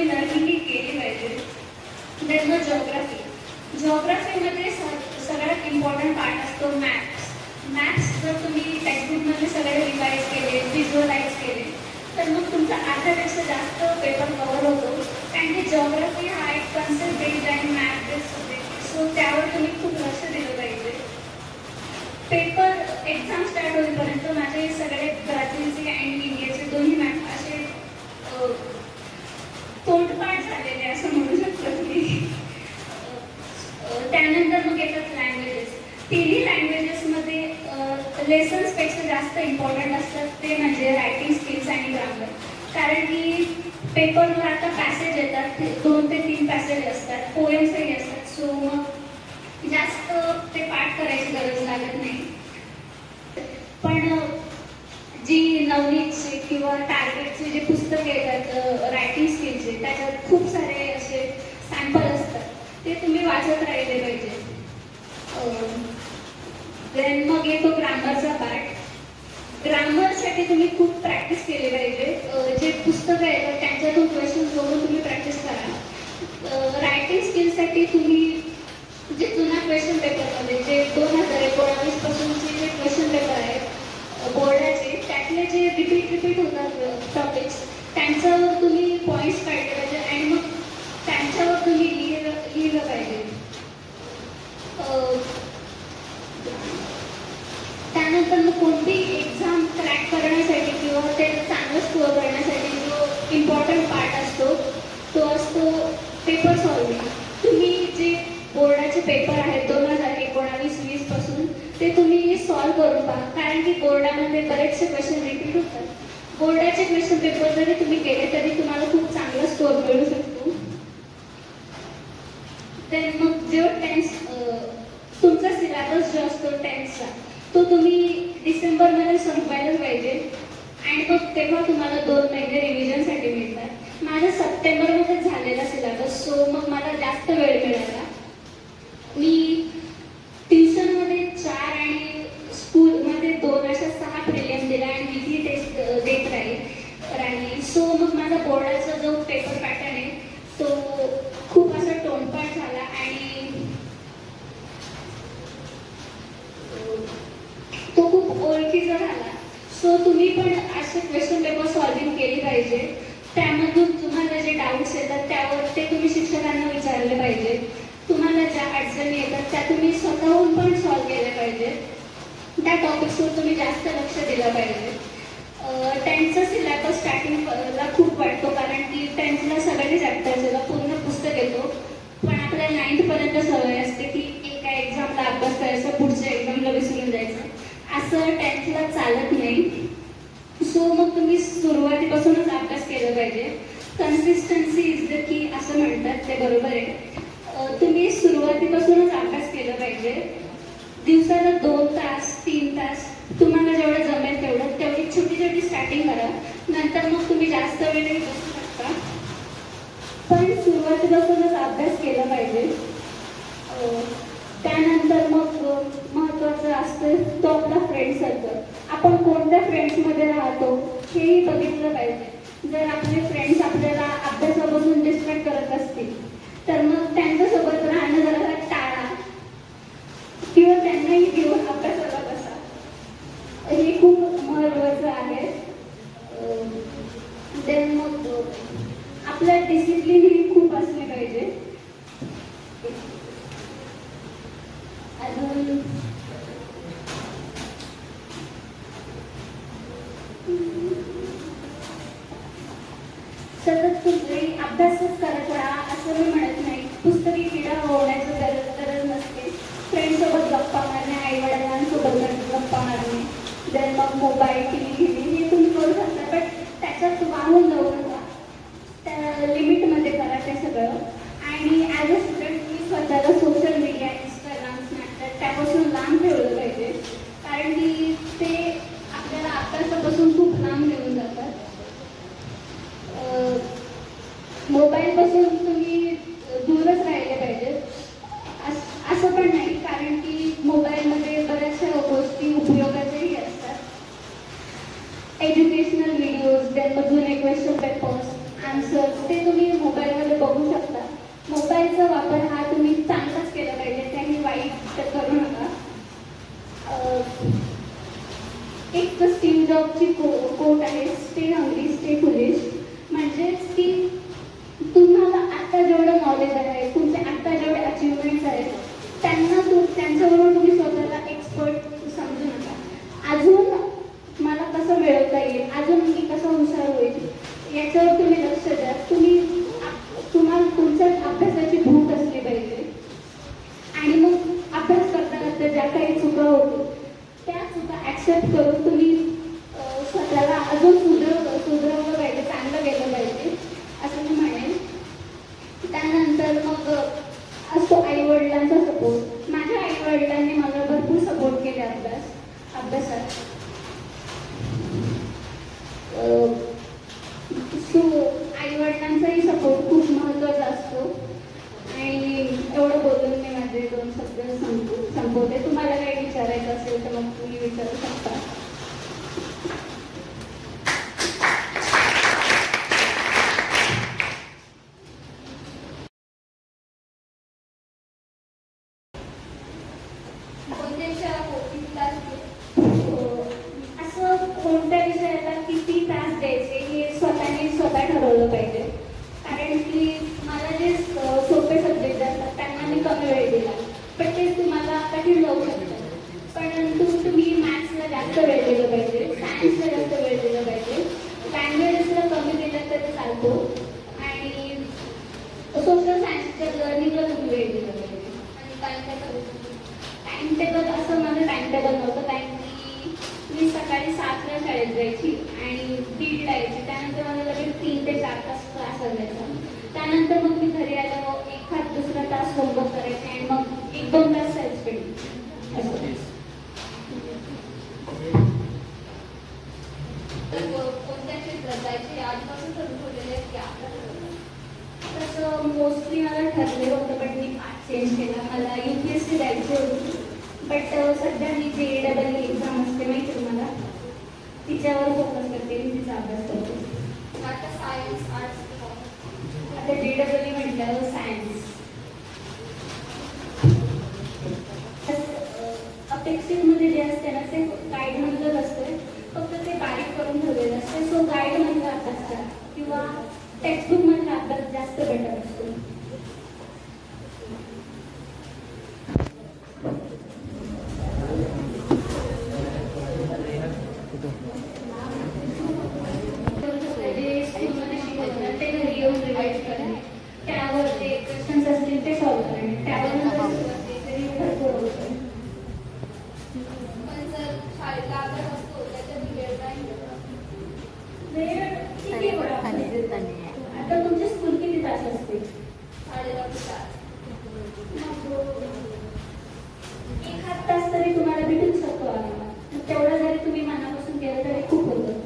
Learning ही केली पाहिजे. There's no geography. जिओग्राफीमध्ये सगळ्यात इम्पॉर्टंट पार्ट असतो मॅप्स. मॅप्स जर तुम्ही टेक्स्टबुकमध्ये सगळे रिवाईज केले, व्हिज्युअलाइज केले, तर मग तुमचा अर्ध्यापेक्षा जास्त पेपर कव्हर होतो. कारण की जिओग्राफी हा एक कन्सेप्ट बेस्ड आणि मॅप बेस्ड सब्जेक्ट, सो त्यावर तुम्ही खूप लक्ष दिलं पाहिजे. पेपर एक्झाम स्टार्ट होईपर्यंत माझे सगळे ब्राझीलचे आणि इंडियाचे दोन्ही मॅप असे तोंडपाठ झालेले असं म्हणू शकतो तुम्ही. त्यानंतर मग येतात लँग्वेजेस. तिन्ही लँग्वेजेसमध्ये लेसन्सपेक्षा जास्त इम्पॉर्टंट असतात ते म्हणजे रायटिंग स्किल्स आणि ग्रामर. कारण की पेपरला आता पॅसेज येतात, 2 ते 3 पॅसेज असतात, पोएम्सही असतात, सो मग जास्त ते पाठ करायची गरज लागत नाही. पण जी नवनीतचे किंवा टार्गेटचे जे पुस्तकं येतात रायटिंग स्किल्सचे, त्याच्यात खूप सारे असे सॅम्पल असतात, ते तुम्ही वाचत राहिले पाहिजे. देन मग येतो ग्रामरचा पार्ट. ग्रामरसाठी तुम्ही खूप प्रॅक्टिस केली पाहिजे. जे पुस्तकं येतात त्यांच्यातून क्वेश्चन बघून तुम्ही प्रॅक्टिस करा. रायटिंग स्किल्ससाठी तुम्ही जे जुना क्वेश्चन पेपरमध्ये जे 2019 पासूनचे जे क्वेश्चन पेपर आहेत बोर्डाचे, त्यातले जे रिपीट होतात टॉपिक्स, त्यांच्यावर तुम्ही पॉईंट्स काढले पाहिजे आणि मग त्यांच्यावर तुम्ही लिहिलं पाहिजे. त्यानंतर मग कोणतीही एक्झाम क्रॅक करण्यासाठी किंवा ते चांगलं स्कोअर करण्यासाठी जो इम्पॉर्टंट पार्ट असतो तो असतो पेपर सॉल्विंग. तुम्ही जे बोर्डाचे पेपर आहेत 2019-20 पासून ते तुम्ही सॉल्व करून पहा. कारण की बोर्डामध्ये बरेचसे क्वेश्चन रिपीट होतात. बोर्डाचे क्वेश्चन पेपर जरी तुम्ही केले तरी तुम्हाला खूप चांगला स्कोअर मिळू शकतो. तर मग जो तुमचा सिलेबस जो असतो 10th चा, तो तुम्ही डिसेंबरमध्ये संपवायलाच पाहिजे आणि मग तेव्हा तुम्हाला 2 महिने रिव्हिजनसाठी मिळतात. माझा सप्टेंबरमध्येच झालेला सिलेबस, सो मग मला जास्त वेळ मिळाला. मी ट्युशनमध्ये 4 आणि स्कूलमध्ये 2 अशा 6 प्रिलियम दिला आणि वीकली टेस्ट देत राहिली. सो मग माझा बोर्डाचा जो पेपर पॅटर्न आहे तो खूप असा तोंडपाठ झाला आणि तो खूप ओळखीचा झाला. सो तुम्ही पण असे क्वेश्चन पेपर सॉल्विंग केली पाहिजे. त्यामधून तुम्हाला जे डाऊट्स येतात त्यावर ते तुम्ही शिक्षकांना विचारले पाहिजे. तुम्हाला ज्या अडचणी येतात त्या तुम्ही स्वतःहून पण सॉल्व केल्या पाहिजे. त्या टॉपिक्सवर तुम्ही जास्त लक्ष दिलं पाहिजे. 10th सिलेबस स्टार्टिंगला खूप वाटतो कारण की 10th सगळ्यांनी चॅप्टर्सला पूर्ण पुस्तक येतो, पण आपल्याला 9th पर्यंत सवय असते की एका एक्झामला अभ्यास करायचा, पुढच्या एक्झामला विसरून जायचं. असं 10th चालत नाही. सो मग तुम्ही सुरुवातीपासूनच अभ्यास केला पाहिजे. कन्सिस्टन्सी इज द की असं म्हणतात, ते बरोबर आहे. तुम्ही सुरुवातीपासूनच अभ्यास केला पाहिजे. दिवसाला 2 तास 3 तास तुम्हाला जेवढं जमेल तेवढी छोटी स्टार्टिंग करा. नंतर मग तुम्ही जास्त वेळही बसू शकता, पण सुरुवातीपासूनच अभ्यास केला पाहिजे. त्यानंतर मग महत्त्वाचं असतं तो आपला फ्रेंड सर्कल. आपण कोणत्या फ्रेंड्समध्ये राहतो हेही बघितलं पाहिजे. जर आपले फ्रेंड्स आपल्याला अभ्यासापासून डिस्ट्रॅक्ट करत असतील तर मग त्यांच्यासोबत राहणं जरा टाळा किंवा त्यांनाही घेऊन अभ्यासाला बसा. हे खूप महत्त्वाचं आहे. देन मग आपलं डिसिप्लिन ही खूप असले पाहिजे. अजून सतत तुम्ही अभ्यासच करत राहा असं मी म्हणत नाही. पुस्तकी किडा होण्याची गरज नसते. फ्रेंडसोबत गप्पा मारणे, आईवडिलांसोबत गप्पा मारणे, देन मग मोबाईल TV घेणे हे तुम्ही करू शकता, पण त्याच्यात वाहून जाऊ नका. त्या लिमिटमध्ये करा ते सगळं. आणि ॲज अ स्टुडंट तुम्ही स्वतःला सोशल मीडिया, इंस्टाग्राम, स्नॅपचॅट त्यापासून लांब ठेवलं पाहिजे. कारण की ते आपल्याला अभ्यासापासून खूप लांब घेऊन जातात. मोबाईलपासून तुम्ही दूरच राहिले पाहिजे. असं पण नाही, कारण की मोबाईलमध्ये बऱ्याचशा गोष्टी उपयोगाच्याही असतात. एज्युकेशनल व्हिडिओज, त्यामधून क्वेश्चन पेपर्स, आन्सर्स ते तुम्ही मोबाईलमध्ये बघू शकता. मोबाईलचा वापर हा तुम्ही चांगलाच केला नॉलेज आहे, तुमचे आता जेवढे अचिव्हमेंट्स आहेत त्यांच्यावरून तुम्ही स्वतःला एक्सपर्ट समजू नका. अजून मला कसं मिळवता येईल, अजून मी कसं हुशार होईल याच्यावर तुम्ही लक्ष द्या. तुम्हाला तुमच्या अभ्यासाची भूक असली पाहिजे आणि मग अभ्यास करता ज्या काही चुका होतो त्या चुका ऍक्सेप्ट करून तुम्ही स्वतःला अजून सुधरवलं पाहिजे, चांगलं केलं पाहिजे असं मी म्हणेन. त्यानंतर मग असतो आईवडिलांचा सपोर्ट. माझ्या आईवडिलांनी मला भरपूर सपोर्ट केले अभ्यासात. सो आईवडिलांचाही सपोर्ट खूप महत्त्वाचा असतो. आणि एवढं बोलून मी माझे 2 शब्द संपवते. तुम्हाला काही विचारायचं असेल तर मग तुम्ही विचारू शकता. असं कोणत्या विषयाला किती तास द्यायचे हे स्वतः ठरवलं पाहिजे. कारण की मला जे सोपे सब्जेक्ट असतात त्यांना मी कमी वेळ दिला, पण तेच तुम्हाला कठीण जाऊ शकतं. परंतु तुम्ही मॅथ्सला जास्त वेळ दिलं पाहिजे, सायन्सला जास्त वेळ दिलं पाहिजे, लँग्वेजेसला कमी दिलं तरी चालतो, आणि सोशल सायन्सच्या लर्निंगला तुम्ही वेळ दिला पाहिजे. टाइम टेबल असं माझं टाइम टेबल नव्हतं, कारण की मी सकाळी 7ला शाळेत जायची आणि 1:30ला यायची. त्यानंतर मला लगेच 3 ते 4 तास क्लास असायचा. त्यानंतर मग मी घरी आल्यावर एखाद दुसरा तास होमवर्क करायचे आणि मग 1-2 तास सेल्फ स्टडी असं. कोणत्या क्षेत्रात जायचे आजपासून ठरवलेले आहेत की आता तसं मोस्टली मला ठरलेलं होतं, पण मी पाठ चेंज केला. मला UPSC द्यायची होती, बट सध्या मी JEE एक्झाम असते माहिती तुम्हाला, तिच्यावर फोकस करते, मी तिचा अभ्यास करते. आता सायन्स आर्ट्स आता JEE म्हटल्यावर सायन्स. अपेक्षेमध्ये जे असते ना ते गाईडमधलंच असते, फक्त ते बारीक करून ठेवलेलं असते. सो गाईडमधला अभ्यास करा किंवा टेक्स्टबुक मधला अभ्यास जास्त बेटर असतो. जे स्कूलमध्ये शिकवतात ते घरी येऊन रिवाइज करणे, त्यावर जे क्वेश्चन्स असतील ते सॉल्व्ह करणे, त्यावर तरी भरपूर होतं. पण जर शाळेतला अभ्यास असतो त्याच्यात वेळ नाही आता तुमची स्कूल किती तास असते? 9:30 तास. एखाद तास तरी तुम्हाला भेटूच शकतो. तेवढा जरी तुम्ही मनापासून केलं तरी खूप होतं.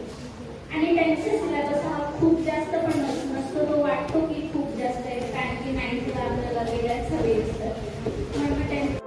आणि त्यांचे सिलेबस हा खूप जास्त पण नसतो, तो वाटतो की खूप जास्त आहे, कारण की 9th ला आपल्याला वेगळ्याच हवी असतात. म्हणून